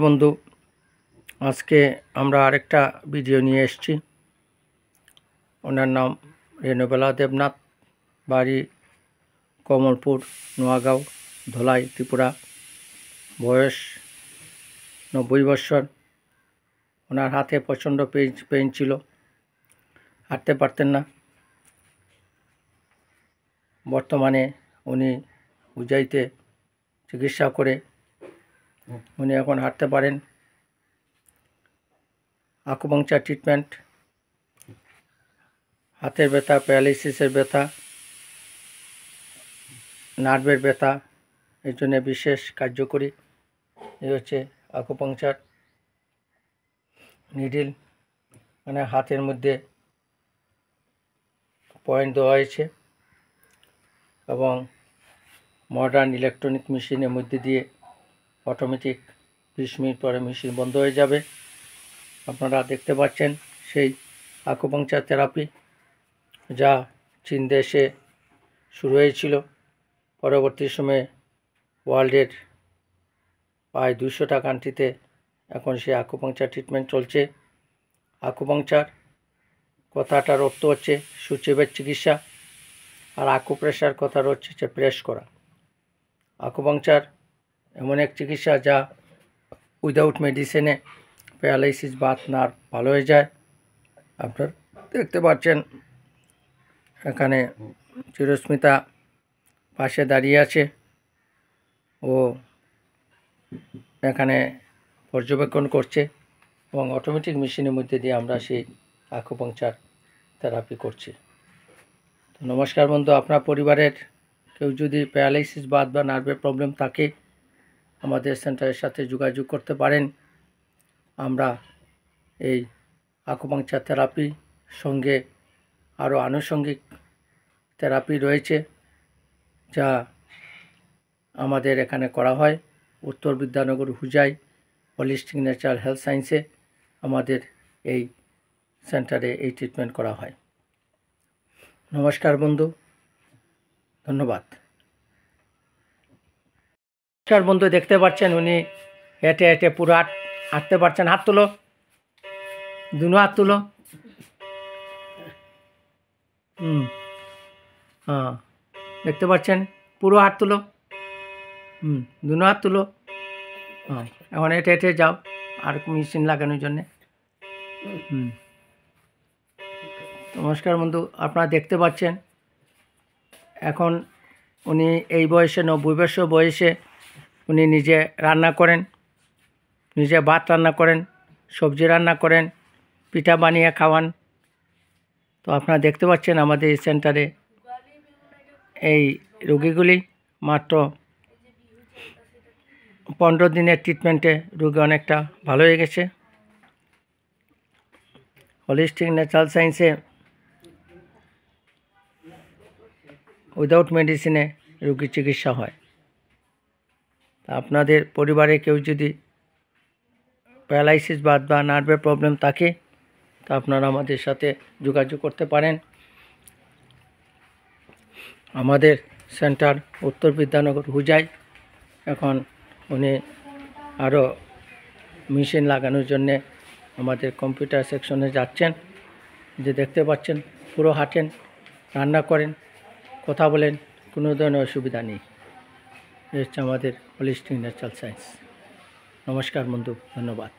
বন্ধু, আজকে আমরা আরেকটা ভিডিও নিয়ে এসেছি। ওনার নাম রেণুবালা দেবনাথ, বাড়ি কমলপুর, নোয়াগাঁও, ধলাই, ত্রিপুরা। বয়স 90 বছর। ওনার হাতে প্রচণ্ড পেইন ছিল, হাঁটতে পারতেন না। বর্তমানে উনি উজাইতে চিকিৎসা করে উনি এখন হাঁটতে পারেন। আকুপাংচার ট্রিটমেন্ট, হাতের ব্যথা, প্যারালাইসিসের ব্যথা, নার্ভের ব্যথা, এর জন্য বিশেষ কার্যকরী। এই হচ্ছে আকুপাংচার নিডিল, মানে হাতের মধ্যে পয়েন্ট দেওয়া হয়েছে এবং মডার্ন ইলেকট্রনিক মেশিনের মধ্যে দিয়ে অটোমেটিক 20 মিনিট পরে মেশিন বন্ধ হয়ে যাবে। আপনারা দেখতে পাচ্ছেন সেই আকুপাংচার থেরাপি, যা চীন দেশে শুরু হয়েছিল। পরবর্তী সময়ে ওয়ার্ল্ডের প্রায় 200টা কান্ট্রিতে এখন সেই আকুপাংচার ট্রিটমেন্ট চলছে। আকুপাংচার কথাটার অর্থ হচ্ছে সূচেবের চিকিৎসা, আর আকুপ্রেশার কথার হচ্ছে প্রেস করা। আকুপাংচার এমন এক চিকিৎসা যা উইদাউট মেডিসিনে প্যারালাইসিস, বাত, নার্ভ ভালো হয়ে যায়। আপনারা দেখতে পাচ্ছেন এখানে চিরস্মিতা পাশে দাঁড়িয়ে আছে, ও এখানে পর্যবেক্ষণ করছে এবং অটোমেটিক মেশিনের মধ্যে দিয়ে আমরা সেই আকুপাংচার থেরাপি করছি। তো নমস্কার বন্ধু, আপনার পরিবারের কেউ যদি প্যারালাইসিস, বাত বা নার্ভের প্রবলেম থাকে, আমাদের সেন্টারের সাথে যোগাযোগ করতে পারেন। আমরা এই আকুপাংচার থেরাপি সঙ্গে আরও আনুষঙ্গিক থেরাপি রয়েছে, যা আমাদের এখানে করা হয়। উত্তর বিদ্যানগর, হুজাই হোলিস্টিক ন্যাচারাল হেলথ সায়েন্সে আমাদের এই সেন্টারে এই ট্রিটমেন্ট করা হয়। নমস্কার বন্ধু, ধন্যবাদ। নমস্কার বন্ধু, দেখতে পাচ্ছেন উনি হেঁটে হেঁটে পুরো হাঁটতে পারছেন। হাত তুলো, দুনো হাত তুলো। হ্যাঁ, দেখতে পাচ্ছেন, পুরো হাত তুলো। দুনো হাত তুলো। হ্যাঁ, এখন হেঁটে হেঁটে যাও আর মেশিন লাগানোর জন্যে। নমস্কার বন্ধু, আপনারা দেখতে পাচ্ছেন এখন উনি এই বয়সে, 90 বছর বয়সে উনি নিজে রান্না করেন, নিজে ভাত রান্না করেন, সবজি রান্না করেন, পিঠা বানিয়ে খাওয়ান। তো আপনারা দেখতে পাচ্ছেন আমাদের এই সেন্টারে এই রোগীগুলি মাত্র 15 দিনের ট্রিটমেন্টে রোগী অনেকটা ভালো হয়ে গেছে। হোলিস্টিক ন্যাচারাল সায়েন্সে উইদাউট মেডিসিনে রোগীর চিকিৎসা হয়। আপনাদের পরিবারে কেউ যদি প্যারালাইসিস, বাত বা নার্ভের প্রবলেম থাকে, তা আপনারা আমাদের সাথে যোগাযোগ করতে পারেন। আমাদের সেন্টার উত্তর বিদ্যানগর, হুজাই। এখন উনি আরও মেশিন লাগানোর জন্যে আমাদের কম্পিউটার সেকশনে যাচ্ছেন। যে দেখতে পাচ্ছেন, পুরো হাঁটেন, রান্না করেন, কথা বলেন, কোনো ধরনের অসুবিধা নেই। এই হচ্ছে আমাদের হোলিস্টিক ন্যাচারাল সায়েন্স। নমস্কার বন্ধু, ধন্যবাদ।